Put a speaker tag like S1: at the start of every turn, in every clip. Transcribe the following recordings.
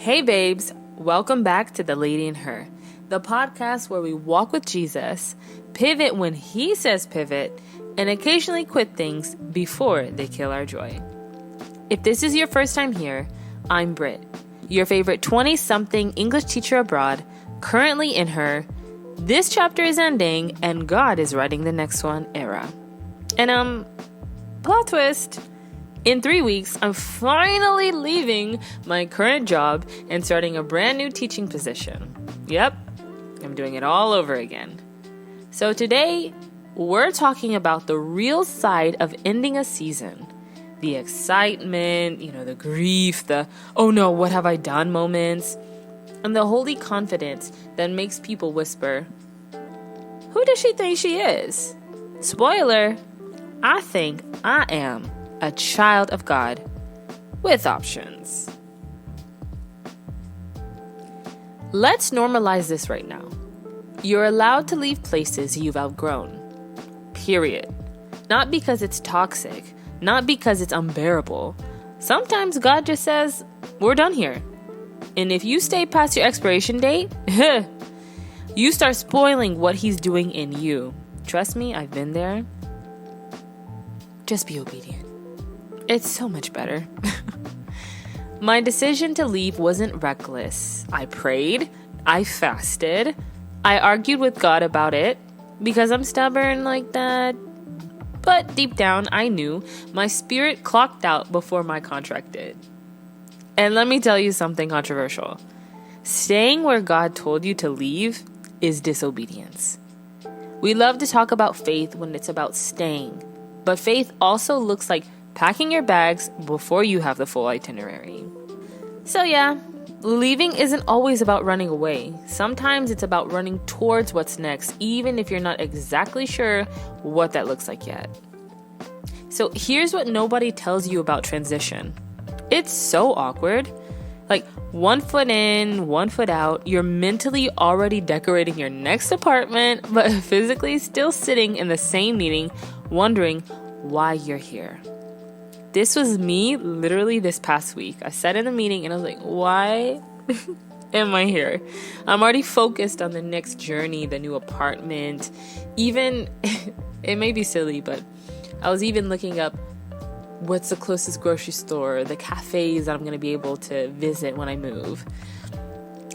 S1: Hey babes, welcome back to The Lady in Her, the podcast where we walk with Jesus, pivot when he says pivot, and occasionally quit things before they kill our joy. If this is your first time here, I'm Britt, your favorite 20-something English teacher abroad, currently in her "this chapter is ending and God is writing the next one" era. And plot twist, in 3 weeks, I'm finally leaving my current job and starting a brand new teaching position. Yep, I'm doing it all over again. So today, we're talking about the real side of ending a season. The excitement, the grief, the "oh no, what have I done" moments, and the holy confidence that makes people whisper, "Who does she think she is?" Spoiler, I think I am a child of God with options. Let's normalize this right now. You're allowed to leave places you've outgrown. Period. Not because it's toxic, not because it's unbearable. Sometimes God just says, "We're done here." And if you stay past your expiration date, you start spoiling what he's doing in you. Trust me, I've been there. Just be obedient. It's so much better. My decision to leave wasn't reckless. I prayed, I fasted, I argued with God about it because I'm stubborn like that. But deep down, I knew my spirit clocked out before my contract did. And let me tell you something controversial. Staying where God told you to leave is disobedience. We love to talk about faith when it's about staying, but faith also looks like packing your bags before you have the full itinerary. So yeah, leaving isn't always about running away. Sometimes it's about running towards what's next, even if you're not exactly sure what that looks like yet. So here's what nobody tells you about transition. It's so awkward. Like 1 foot in, 1 foot out, you're mentally already decorating your next apartment, but physically still sitting in the same meeting, wondering why you're here. This was me literally this past week. I sat in a meeting and I was like, why am I here? I'm already focused on the next journey, the new apartment. Even, it may be silly, but I was even looking up what's the closest grocery store, the cafes that I'm going to be able to visit when I move.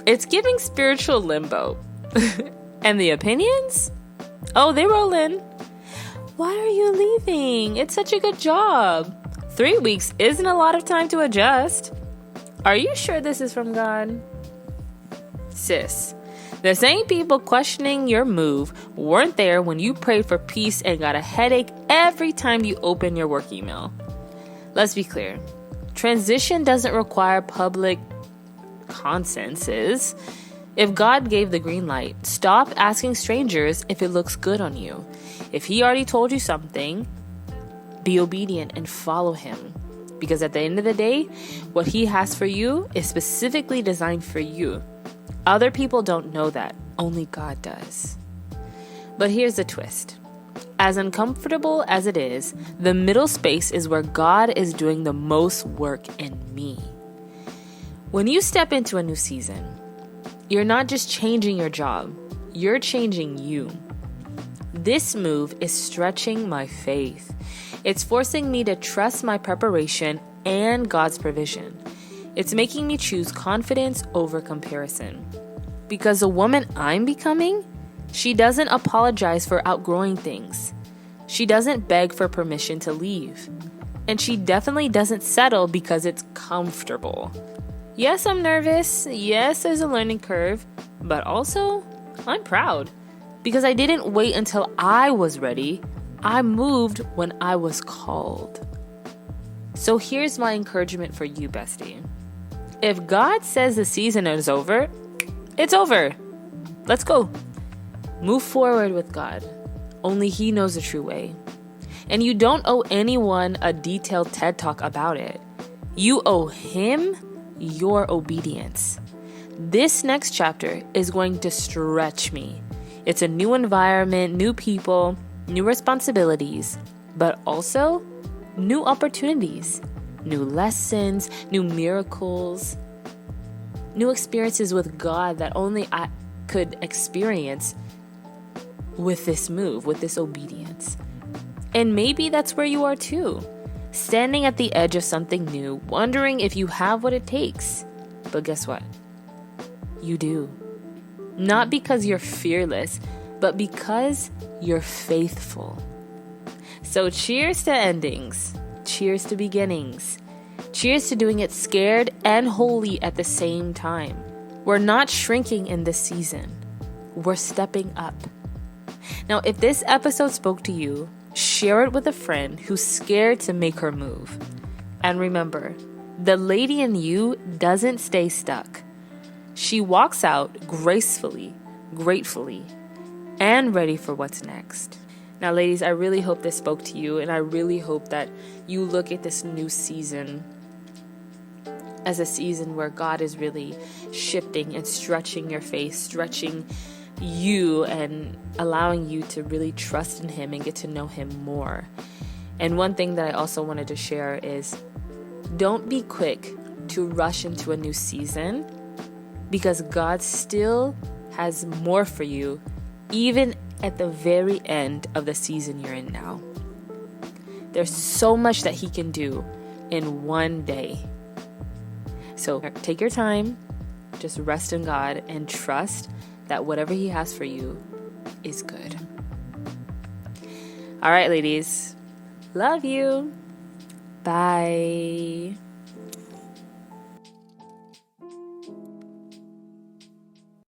S1: It's giving spiritual limbo. And the opinions? Oh, they roll in. Why are you leaving? It's such a good job. 3 weeks isn't a lot of time to adjust. Are you sure this is from God? Sis, the same people questioning your move weren't there when you prayed for peace and got a headache every time you open your work email. Let's be clear. Transition doesn't require public consensus. If God gave the green light, stop asking strangers if it looks good on you. If he already told you something, be obedient and follow him. Because at the end of the day, what he has for you is specifically designed for you. Other people don't know that. Only God does. But here's the twist. As uncomfortable as it is, the middle space is where God is doing the most work in me. When you step into a new season, you're not just changing your job, you're changing you. This move is stretching my faith. It's forcing me to trust my preparation and God's provision. It's making me choose confidence over comparison. Because the woman I'm becoming, she doesn't apologize for outgrowing things. She doesn't beg for permission to leave. And she definitely doesn't settle because it's comfortable. Yes, I'm nervous. Yes, there's a learning curve. But also, I'm proud. Because I didn't wait until I was ready. I moved when I was called. So here's my encouragement for you, bestie. If God says the season is over, it's over. Let's go. Move forward with God. Only he knows the true way. And you don't owe anyone a detailed TED Talk about it. You owe him your obedience. This next chapter is going to stretch me. It's a new environment, new people, new responsibilities, but also new opportunities, new lessons, new miracles. new experiences with God that only I could experience with this move, with this obedience. And maybe that's where you are too. Standing at the edge of something new, wondering if you have what it takes. But guess what? You do. Not because you're fearless, but because you're faithful. So cheers to endings. Cheers to beginnings. Cheers to doing it scared and holy at the same time. We're not shrinking in this season. We're stepping up. Now, if this episode spoke to you, share it with a friend who's scared to make her move. And remember, the lady in you doesn't stay stuck. She walks out gracefully, gratefully, and ready for what's next. Now, ladies, I really hope this spoke to you, and I really hope that you look at this new season as a season where God is really shifting and stretching your faith, stretching you and allowing you to really trust in Him and get to know Him more. And one thing that I also wanted to share is don't be quick to rush into a new season, because God still has more for you, even at the very end of the season you're in now. There's so much that He can do in one day. So take your time, just rest in God and trust that whatever He has for you is good. All right, ladies. Love you. Bye.